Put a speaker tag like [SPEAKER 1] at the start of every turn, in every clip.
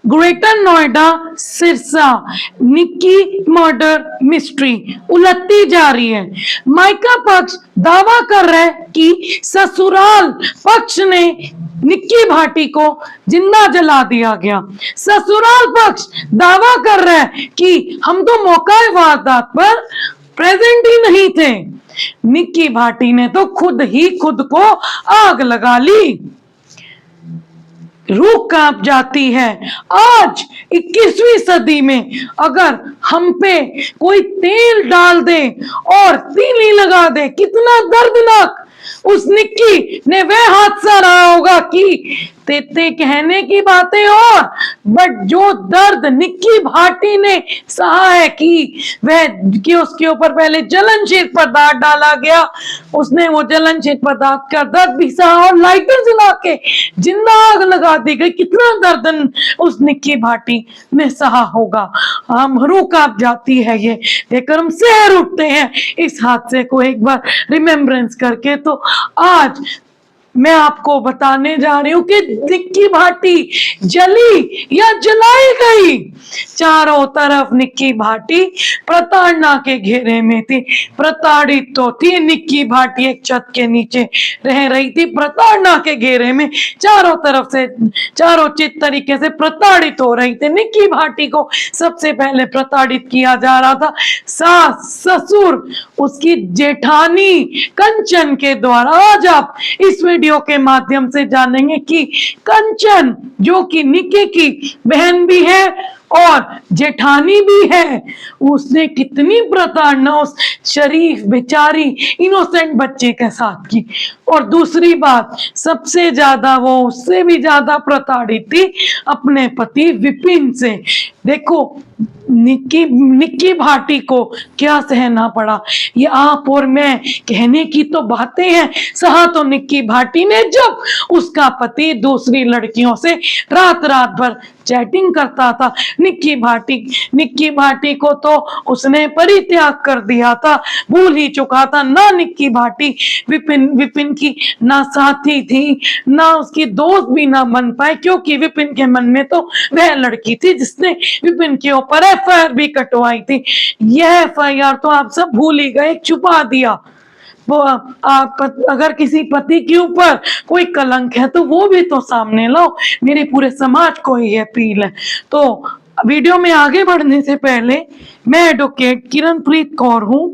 [SPEAKER 1] Greater Noida Sirsa Nikki murder mystery उलटती जा रही है। माइका पक्ष दावा कर रहा है कि ससुराल पक्ष ने निक्की भाटी को जिंदा जला दिया गया। ससुराल पक्ष दावा कर रहा है कि हम तो मौका वारदात पर प्रेजेंट ही नहीं थे। निक्की भाटी ने तो खुद ही खुद को आग लगा ली। रूह कांप जाती है। आज 21वीं सदी में अगर हम पे कोई तेल डाल दे और तीली लगा दे, कितना दर्दनाक उस निक्की ने वह हादसा रहा होगा कि ते कहने की बातें और, बट जो दर्द निक्की भाटी ने सहा है कि उसके ऊपर पहले जलनशील पदार्थ डाला गया, उसने वो जलनशील पदार्थ का दर्द भी सहा और लाइटर जला के जिंदा आग लगा दी गई। कितना दर्द उस निक्की भाटी ने सहा होगा। हम रूह कांप जाती है ये देखकर, हम सहर उठते हैं इस हादसे को एक बार रिमेम्बरेंस करके। तो आज मैं आपको बताने जा रही हूं कि निक्की भाटी जली या जलाई गई। चारों तरफ निक्की भाटी प्रताड़ना के घेरे में थी। प्रताड़ित तो थी निक्की भाटी, एक छत के नीचे रह रही थी प्रताड़ना के घेरे में, चारों तरफ से चारों चित तरीके से प्रताड़ित हो रही थी। निक्की भाटी को सबसे पहले प्रताड़ित किया जा रहा था सास, ससुर, उसकी जेठानी कंचन के द्वारा। आज आप इस वीडियो के माध्यम से जानेंगे कि कंचन जो कि निक्की की बहन भी है और जेठानी भी है, उसने कितनी प्रताड़ना उस शरीफ बेचारी इनोसेंट बच्चे के साथ की। और दूसरी बात, सबसे ज्यादा वो उससे भी ज्यादा प्रताड़ित थी अपने पति विपिन से। देखो निक्की भाटी को क्या सहना पड़ा, ये आप और मैं कहने की तो बातें हैं। सहा तो निक्की भाटी ने जब उसका पति दूसरी लड़कियों से रात रात भर चैटिंग करता था। निक्की भाटी को तो उसने परित्याग कर दिया था, भूल ही चुका था। ना निक्की भाटी विपिन की ना साथी थी, ना उसकी दोस्त भी ना बन पाए, क्योंकि विपिन के मन में तो वह लड़की थी जिसने विपिन के ऊपर एफआईआर भी कटवाई थी। यह एफआईआर तो आप सब भूल ही गए, छुपा दिया। वो आप अगर किसी पति के ऊपर कोई कलंक है तो वो भी तो सामने लाओ। मेरे पूरे समाज को ये अपील है। तो वीडियो में आगे बढ़ने से पहले, मैं एडवोकेट किरणप्रीत कौर हूं,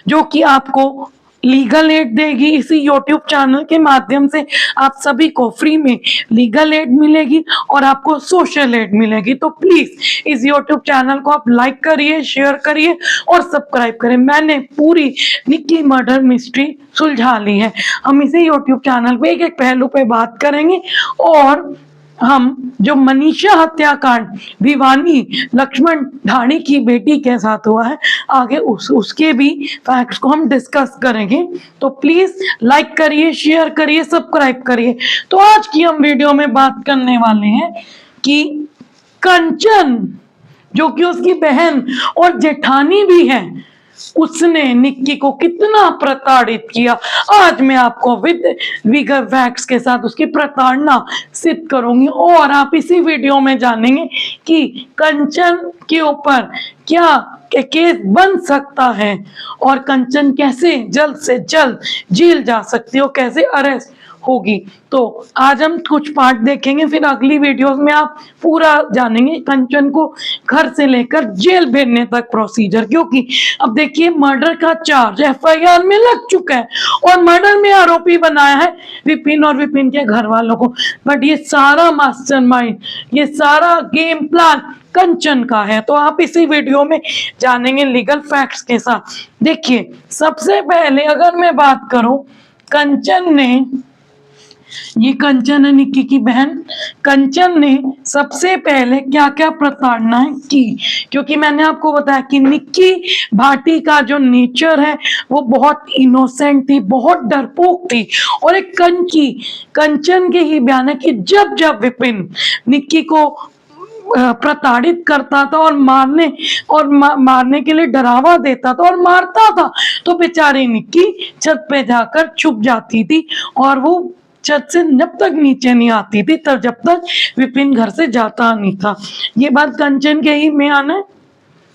[SPEAKER 1] जो कि आपको लीगल एड देगी। इसी यूट्यूब चैनल के माध्यम से आप सभी को फ्री में लीगल एड मिलेगी और आपको सोशल एड मिलेगी। तो प्लीज इस यूट्यूब चैनल को आप लाइक करिए, शेयर करिए और सब्सक्राइब करें। मैंने पूरी निक्की मर्डर मिस्ट्री सुलझा ली है। हम इसी यूट्यूब चैनल पे एक एक पहलू पे बात करेंगे और हम जो मनीषा हत्याकांड भिवानी लक्ष्मण ढाणी की बेटी के साथ हुआ है, आगे उसके भी फैक्ट्स को हम डिस्कस करेंगे। तो प्लीज लाइक करिए, शेयर करिए, सब्सक्राइब करिए। तो आज की हम वीडियो में बात करने वाले हैं कि कंचन जो कि उसकी बहन और जेठानी भी है, उसने निक्की को कितना प्रताड़ित किया। आज मैं आपको विद विगर फैक्ट्स के साथ उसकी प्रताड़ना सिद्ध करूंगी और आप इसी वीडियो में जानेंगे कि कंचन के ऊपर क्या केस बन सकता है और कंचन कैसे जल्द से जल्द जेल जा सकती है, कैसे अरेस्ट होगी। तो आज हम कुछ पार्ट देखेंगे, फिर अगली वीडियोस में आप पूरा जानेंगे कंचन को घर से लेकर जेल भेजने तक प्रोसीजर। क्योंकि अब देखिए, मर्डर का चार्ज एफआईआर में लग चुका है और मर्डर में आरोपी बनाया है विपिन और विपिन के घर वालों को। बट ये सारा मास्टरमाइंड, ये सारा गेम प्लान कंचन का है। तो आप इसी वीडियो में जानेंगे लीगल फैक्ट्स के साथ। देखिए, सबसे पहले अगर मैं बात करूं, कंचन ने, ये कंचन है निक्की की बहन, कंचन ने सबसे पहले क्या क्या प्रताड़नाएं की। क्योंकि मैंने आपको बताया कि निक्की भाटी का जो नेचर है वो बहुत इनोसेंट थी, बहुत डरपोक थी। और एक कंचन के ही बयान है कि जब जब विपिन निक्की को प्रताड़ित करता था और मारने के लिए डरावा देता था और मारता था, तो बेचारी निक्की छत पे जाकर छुप जाती थी और वो छत से जब तक नीचे नहीं आती थी, तब जब तक विपिन घर से जाता नहीं था। ये बात कंचन के ही में आना है,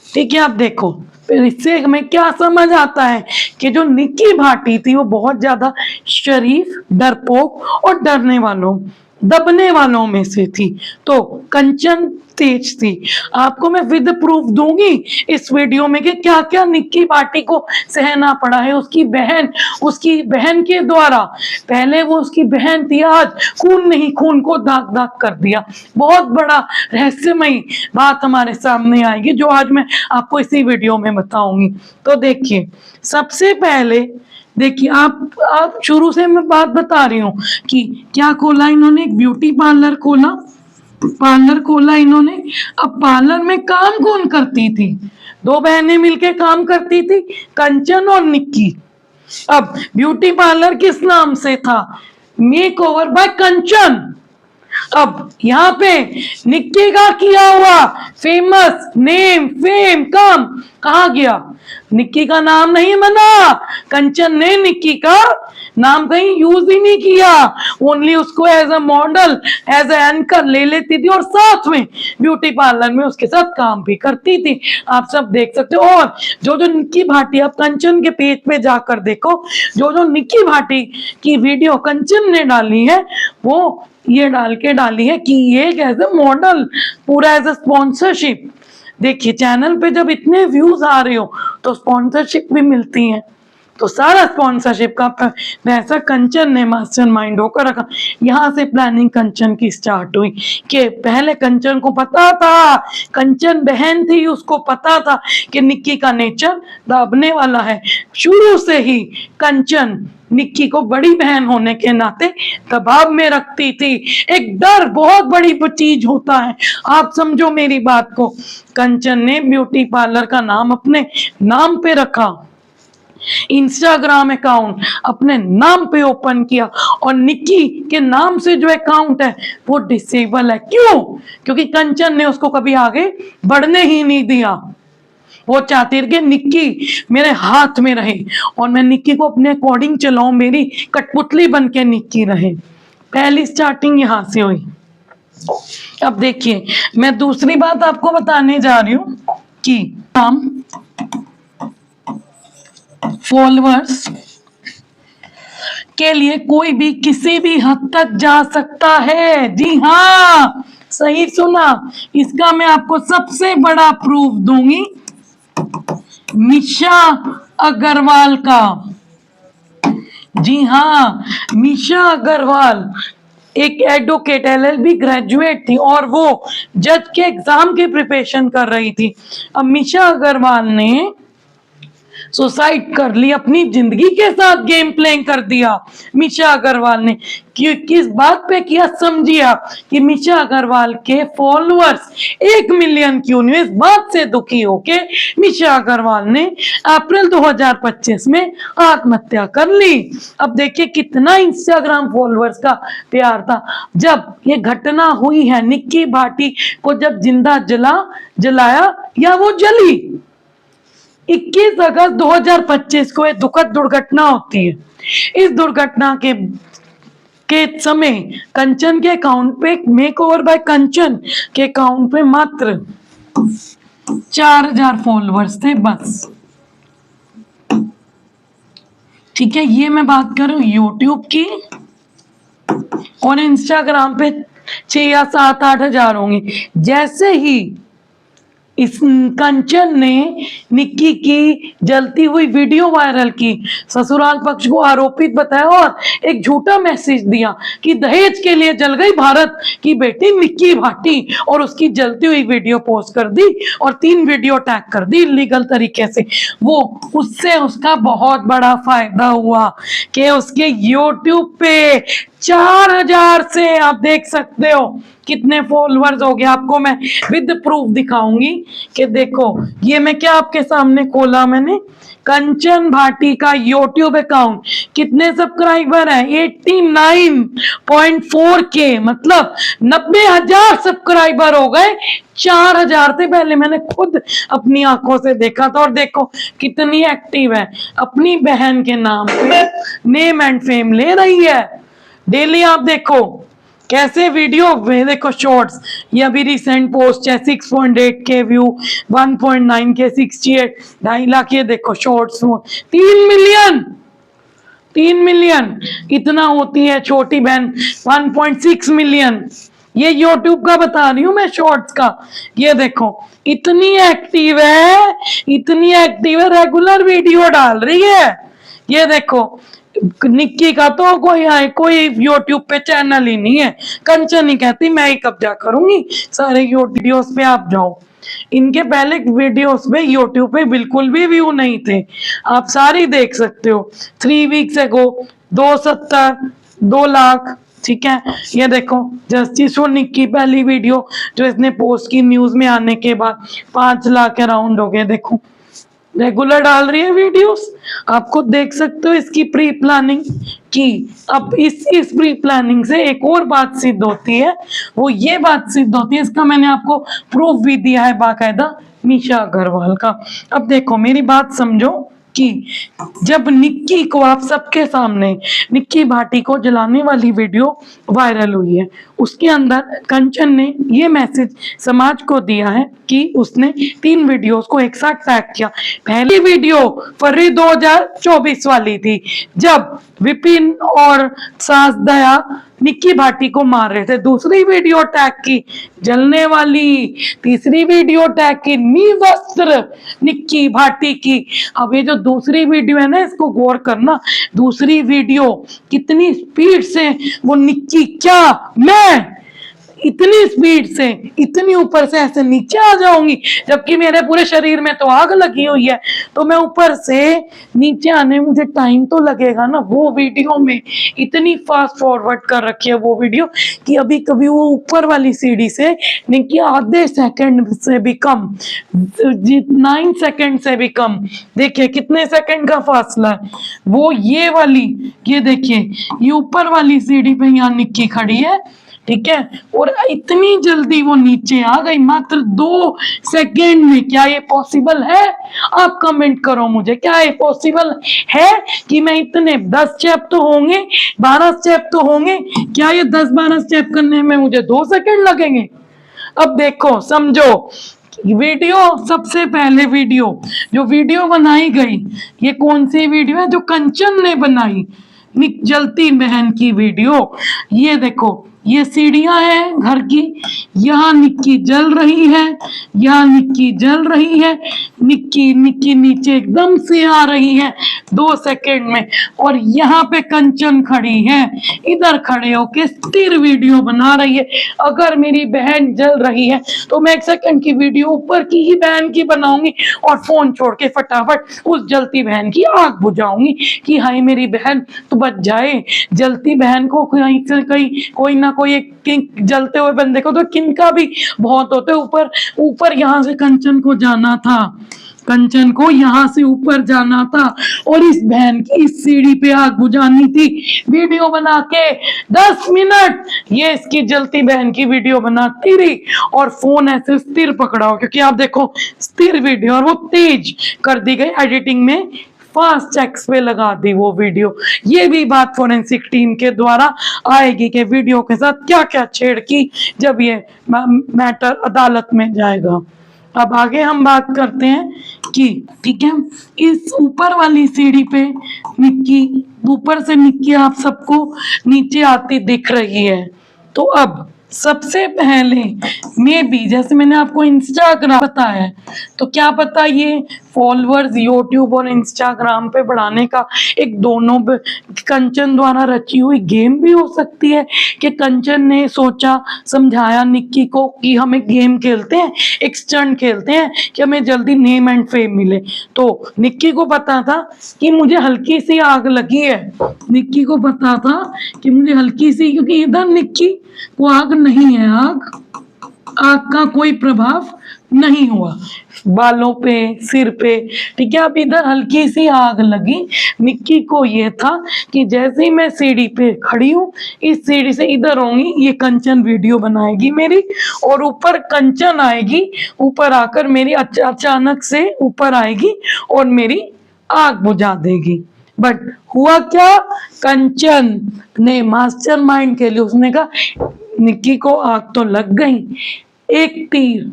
[SPEAKER 1] ठीक है। आप देखो फिर इससे हमें क्या समझ आता है कि जो निक्की भाटी थी वो बहुत ज्यादा शरीफ, डरपोक और डरने वालों, दबने वालों में से थी। तो कंचन तेज थी। आपको मैं विद प्रूफ दूंगी इस वीडियो में कि क्या क्या निक्की भाटी को सहना पड़ा है उसकी बहन के द्वारा। पहले वो उसकी बहन थी, आज खून नहीं खून को दाग दाग कर दिया। बहुत बड़ा रहस्यमयी बात हमारे सामने आएगी जो आज मैं आपको इसी वीडियो में बताऊंगी। तो देखिए, सबसे पहले देखिए, आप शुरू से मैं बात बता रही हूँ कि क्या खोला इन्होंने, एक ब्यूटी पार्लर खोला इन्होंने। अब पार्लर में काम कौन करती थी? दो बहनें मिलके काम करती थी, कंचन और निक्की। अब ब्यूटी पार्लर किस नाम से था? मेक ओवर बाय कंचन। अब यहाँ पे निक्की का किया हुआ फेमस नेम, फेम, काम कहाँ गया? निक्की का नाम नहीं बना। कंचन ने निक्की का नाम कहीं यूज ही नहीं किया, ओनली उसको as a model, as a anchor ले लेती थी और साथ में ब्यूटी पार्लर में उसके साथ काम भी करती थी। आप सब देख सकते हो। और जो जो निक्की भाटी, आप कंचन के पेज पे जाकर देखो, जो जो निक्की भाटी की वीडियो कंचन ने डाली है वो ये डाली है कि ये एज ए मॉडल, पूरा एज ए स्पॉन्सरशिप। देखिए, चैनल पे जब इतने व्यूज आ रहे हो तो स्पॉन्सरशिप भी मिलती है। तो सारा स्पॉन्सरशिप का पैसा कंचन ने मास्टरमाइंड होकर रखा। यहाँ से प्लानिंग कंचन की स्टार्ट हुई कि पहले कंचन को पता था, कंचन बहन थी, उसको पता था कि निक्की का नेचर दबने वाला है। शुरू से ही कंचन निक्की को बड़ी बहन होने के नाते दबाव में रखती थी। एक डर बहुत बड़ी चीज होता है, आप समझो मेरी बात को। कंचन ने ब्यूटी पार्लर का नाम अपने नाम पे रखा, इंस्टाग्राम अकाउंट अपने नाम पे ओपन किया और निक्की के नाम से जो अकाउंट है वो डिसेबल है। क्यों? क्योंकि कंचन ने उसको कभी आगे बढ़ने ही नहीं दिया। वो चाहती थी कि निक्की मेरे हाथ में रहे और मैं निक्की को अपने अकॉर्डिंग चलाऊं, मेरी कठपुतली बन के निक्की रहे। पहली स्टार्टिंग यहां से हुई। अब देखिए, मैं दूसरी बात आपको बताने जा रही हूं कि हम फॉलोअर्स के लिए कोई भी किसी भी हद तक जा सकता है। जी हाँ, सही सुना। इसका मैं आपको सबसे बड़ा प्रूफ दूंगी मिशा अग्रवाल का। जी हाँ, मिशा अग्रवाल एक एडवोकेट, LLB ग्रेजुएट थी और वो जज के एग्जाम की प्रिपरेशन कर रही थी। अब मिशा अग्रवाल ने सुसाइड कर ली, अपनी जिंदगी के साथ गेम प्लेइंग कर दिया मिशा अग्रवाल ने। किस बात पे किया समझिए आप, कि मिशा अग्रवाल के फॉलोअर्स 1 मिलियन क्यों नहीं। इस बात से दुखी होके मिशा अग्रवाल ने अप्रैल 2025 में आत्महत्या कर ली। अब देखिए कितना इंस्टाग्राम फॉलोअर्स का प्यार था। जब ये घटना हुई है, निक्की भाटी को जब जिंदा जलाया या वो जली, 21 अगस्त 2025 को एक दुखद दुर्घटना होती है। इस दुर्घटना के समय कंचन के अकाउंट पे, मेक ओवर बाय कंचन के अकाउंट पे मात्र 4000 फॉलोअर्स थे बस। ठीक है, ये मैं बात कर रही हूँ यूट्यूब की, और इंस्टाग्राम पे 6 या 7-8 हजार होंगे। जैसे ही इस कंचन ने निक्की की जलती हुई वीडियो वायरल की, ससुराल पक्ष को आरोपित बताया और एक झूठा मैसेज दिया कि दहेज के लिए जल गई भारत की बेटी निक्की भाटी, और उसकी जलती हुई वीडियो पोस्ट कर दी और 3 वीडियो टैग कर दी इलीगल तरीके से। वो उससे उसका बहुत बड़ा फायदा हुआ कि उसके यूट्यूब पे 4000 से, आप देख सकते हो कितने फॉलोअर्स हो गए। आपको मैं विद प्रूफ दिखाऊंगी कि देखो, ये मैं क्या आपके सामने खोला मैंने, कंचन भाटी का यूट्यूब अकाउंट। कितने सब्सक्राइबर हैं? 89.4K, मतलब 90,000 सब्सक्राइबर हो गए 4000 से पहले। मैंने खुद अपनी आंखों से देखा था। और देखो कितनी एक्टिव है, अपनी बहन के नाम पे नेम एंड फेम ले रही है। डेली आप देखो कैसे वीडियो में, देखो शॉर्ट्स, ये अभी रिसेंट पोस्ट है, 6.8 के व्यू, 1.9 के 68, 2.5 लाख, ये देखो शॉर्ट्स, 3 मिलियन, 3 मिलियन इतना होती है छोटी बहन, 1.6 मिलियन। ये यूट्यूब का बता रही हूं मैं, शॉर्ट्स का। ये देखो इतनी एक्टिव है, इतनी एक्टिव है, रेगुलर वीडियो डाल रही है। ये देखो निक्की का तो कोई यूट्यूब पे चैनल ही नहीं है। कंचन ही कहती मैं ही कब्जा करूंगी सारे वीडियोस पे, आप जाओ। इनके पहले वीडियोस पे यूट्यूब पे बिल्कुल भी व्यू नहीं थे, आप सारी देख सकते हो। 3 वीक्स एगो 270, 2 लाख, ठीक है। ये देखो जस्टिस और निक्की पहली वीडियो जो इसने पोस्ट की न्यूज में आने के बाद 5 लाख अराउंड हो गए। देखो रेगुलर डाल रही है वीडियोस, आप खुद देख सकते हो इसकी प्री प्लानिंग की। अब इस प्री प्लानिंग से एक और बात सिद्ध होती है, वो ये बात सिद्ध होती है, इसका मैंने आपको प्रूफ भी दिया है बाकायदा, मीशा अग्रवाल का। अब देखो मेरी बात समझो कि जब निक्की को, आप सबके सामने निक्की भाटी को जलाने वाली वीडियो वायरल हुई है, उसके अंदर कंचन ने ये मैसेज समाज को दिया है कि उसने 3 वीडियोस को एक साथ टैग किया। पहली वीडियो फरवरी 2024 वाली थी, जब विपिन और सास दया निक्की भाटी को मार रहे थे। दूसरी वीडियो टैग की जलने वाली, तीसरी वीडियो टैग की निवस्त्र निक्की भाटी की। अब ये जो दूसरी वीडियो है ना, इसको गौर करना, दूसरी वीडियो कितनी स्पीड से वो निक्की, क्या मैं इतनी स्पीड से इतनी ऊपर से ऐसे नीचे आ जाऊंगी, जबकि मेरे पूरे शरीर में तो आग लगी हुई है, तो मैं ऊपर से नीचे आने में मुझे टाइम तो लगेगा ना। वो वीडियो में इतनी फास्ट फॉरवर्ड कर रखी है वो वीडियो कि अभी कभी वो ऊपर वाली सीढ़ी से निक्की आधे सेकंड से भी कम, 9 सेकंड से भी कम, देखिए कितने सेकंड का फासला है। वो ये वाली, ये देखिए ये ऊपर वाली सीढ़ी पे यहाँ निक्की खड़ी है, ठीक है, और इतनी जल्दी वो नीचे आ गई मात्र 2 सेकेंड में। क्या ये पॉसिबल है? आप कमेंट करो मुझे, क्या ये पॉसिबल है कि मैं इतने 10 स्टेप तो होंगे, 12 स्टेप तो होंगे, क्या ये 10-12 स्टेप करने में मुझे 2 सेकेंड लगेंगे? अब देखो समझो, वीडियो सबसे पहले जो वीडियो बनाई गई, ये कौन सी वीडियो है? जो कंचन ने बनाई, जलती बहन की वीडियो। ये देखो ये सीढ़ियां हैं घर की, यहाँ निक्की जल रही है, यहाँ निक्की जल रही है, निक्की नीचे एकदम से आ रही है 2 सेकेंड में, और यहाँ पे कंचन खड़ी है, इधर खड़े होके स्थिर वीडियो बना रही है। अगर मेरी बहन जल रही है तो मैं 1 सेकेंड की वीडियो ऊपर की ही बहन की बनाऊंगी और फोन छोड़ के फटाफट उस जलती बहन की आग बुझाऊंगी कि हाय मेरी बहन तो बच जाए। जलती बहन को कहीं से कहीं कोई ना कोई एक जलते हुए बंदे को तो किनका भी बहुत होते, ऊपर यहाँ से कंचन को जाना था, कंचन को यहाँ से ऊपर जाना था, और इस बहन की इस सीढ़ी पे आग बुझानी थी। वीडियो बना के 10 मिनट ये इसकी जलती बहन की वीडियो बनाती रही, और फोन ऐसे स्थिर पकड़ा हो, क्योंकि आप देखो स्थिर वीडियो, और वो तेज कर दी गई एडिटिंग में, फास्ट चेक्स पे लगा दी वो वीडियो। ये भी बात फोरेंसिक टीम के द्वारा आएगी कि वीडियो के साथ क्या क्या छेड़ की, जब ये मैटर अदालत में जाएगा। अब आगे हम बात करते हैं कि ठीक है, इस ऊपर वाली सीढ़ी पे निक्की, ऊपर से निक्की आप सबको नीचे आती दिख रही है। तो अब सबसे पहले मैं भी, जैसे मैंने आपको इंस्टाग्राम बताया है, तो क्या पता ये फॉलोअर्स यूट्यूब और इंस्टाग्राम पे बढ़ाने का एक दोनों कंचन द्वारा रची हुई गेम भी हो सकती है, कि कंचन ने सोचा समझाया निक्की को कि हम एक गेम खेलते हैं, एक स्टंट खेलते हैं कि हमें जल्दी नेम एंड फेम मिले। तो निक्की को पता था कि मुझे हल्की सी आग लगी है, निक्की को पता था कि मुझे हल्की सी, क्योंकि इधर निक्की को आग नहीं है, आग का कोई प्रभाव नहीं हुआ बालों पे, सिर पे, ठीक है। अब इधर हल्की सी आग लगी, निक्की को ये था कि जैसे ही मैं सीढ़ी पे खड़ी हूँ, इस सीढ़ी से इधर होंगी, ये कंचन वीडियो बनाएगी मेरी, और ऊपर कंचन आएगी, ऊपर आकर मेरी अचानक से ऊपर आएगी और मेरी आग बुझा देगी। बट हुआ क्या, कंचन ने मास्टरमाइंड के लिए उसने कहा निक्की को आग तो लग गई, एक तीर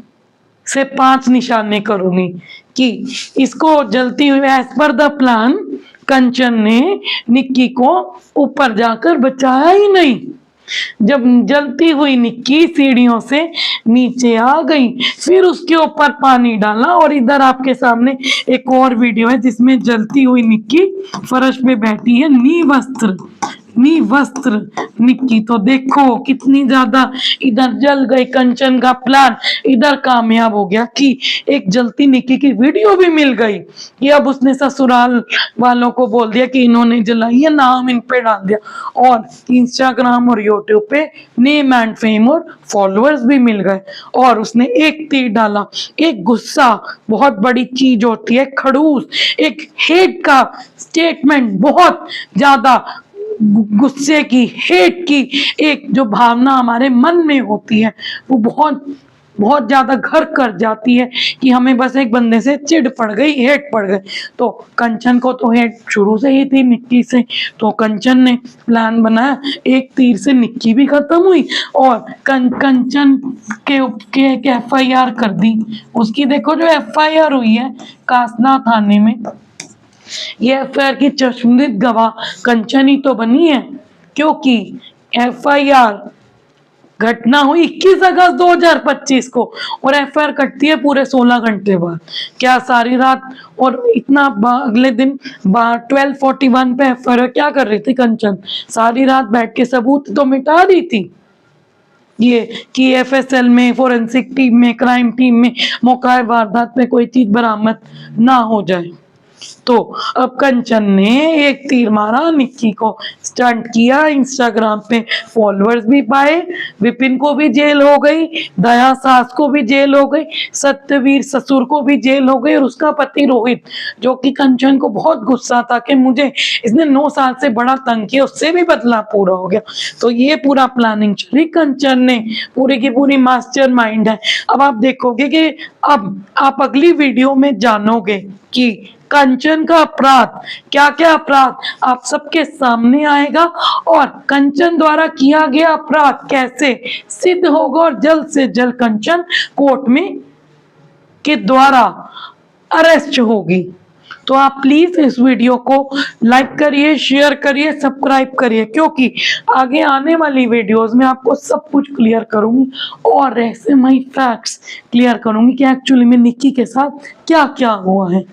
[SPEAKER 1] से 5 निशाने करूंगी कि इसको जलती हुई। एज पर द प्लान कंचन ने निक्की को ऊपर जाकर बचाया ही नहीं। जब जलती हुई निक्की सीढ़ियों से नीचे आ गई, फिर उसके ऊपर पानी डाला। और इधर आपके सामने एक और वीडियो है जिसमें जलती हुई निक्की फर्श पे बैठी है, निवस्त्र निक्की। तो देखो कितनी ज्यादा इधर जल गई, कंचन का प्लान इधर कामयाब हो गया कि एक जलती निक्की की वीडियो भी मिल गई। कि अब उसने ससुराल वालों को बोल दिया कि इन्होंने जलाई है, नाम इन पे डाल दिया, और इंस्टाग्राम और यूट्यूब पे नेम एंड फेम और फॉलोअर्स भी मिल गए। और उसने एक तीर डाला। एक गुस्सा बहुत बड़ी चीज होती है, खड़ूस, एक हेट का स्टेटमेंट, बहुत ज्यादा गुस्से की, हेट की एक जो भावना हमारे मन में होती है, वो बहुत बहुत ज्यादा घर कर जाती है कि हमें बस एक बंदे से चिढ़ पड़ गई, हेट पड़ गई। तो कंचन को तो हेट शुरू से ही थी निक्की से। तो कंचन ने प्लान बनाया, एक तीर से निक्की भी खत्म हुई और कंचन के एक FIR कर दी। उसकी देखो जो FIR हुई है कासना थाने में, ये FIR की चश्मदीद गवाह कंचन ही तो बनी है, क्योंकि FIR घटना हुई 21 अगस्त 2025 को और FIR कटती है पूरे 16 घंटे बाद। क्या सारी रात और इतना अगले दिन 12:41 पे FIR क्या कर रही थी कंचन? सारी रात बैठ के सबूत तो मिटा रही थी, ये कि FSL में, फोरेंसिक टीम में, क्राइम टीम में मौका वारदात में कोई चीज बरामद ना हो जाए। तो अब कंचन ने एक तीर मारा, निक्की को स्टंट किया, इंस्टाग्राम पे फॉलोअर्स भी पाए, विपिन को भी जेल हो गई, दया सास को भी जेल हो गई, सत्यवीर ससुर को भी जेल हो गई, और उसका पति रोहित, जो कि कंचन को बहुत गुस्सा था कि मुझे इसने 9 साल से बड़ा तंग किया, उससे भी बदला पूरा हो गया। तो ये पूरा प्लानिंग चली, कंचन ने पूरी की पूरी मास्टरमाइंड है। अब आप देखोगे कि अब आप अगली वीडियो में जानोगे कि कंचन का अपराध, क्या क्या अपराध आप सबके सामने आएगा और कंचन द्वारा किया गया अपराध कैसे सिद्ध होगा, और जल्द से जल्द कंचन कोर्ट में के द्वारा अरेस्ट होगी। तो आप प्लीज इस वीडियो को लाइक करिए, शेयर करिए, सब्सक्राइब करिए, क्योंकि आगे आने वाली वीडियोस में आपको सब कुछ क्लियर करूंगी और रहस्यमयी फैक्ट्स क्लियर करूंगी कि एक्चुअली में निक्की के साथ क्या क्या हुआ है।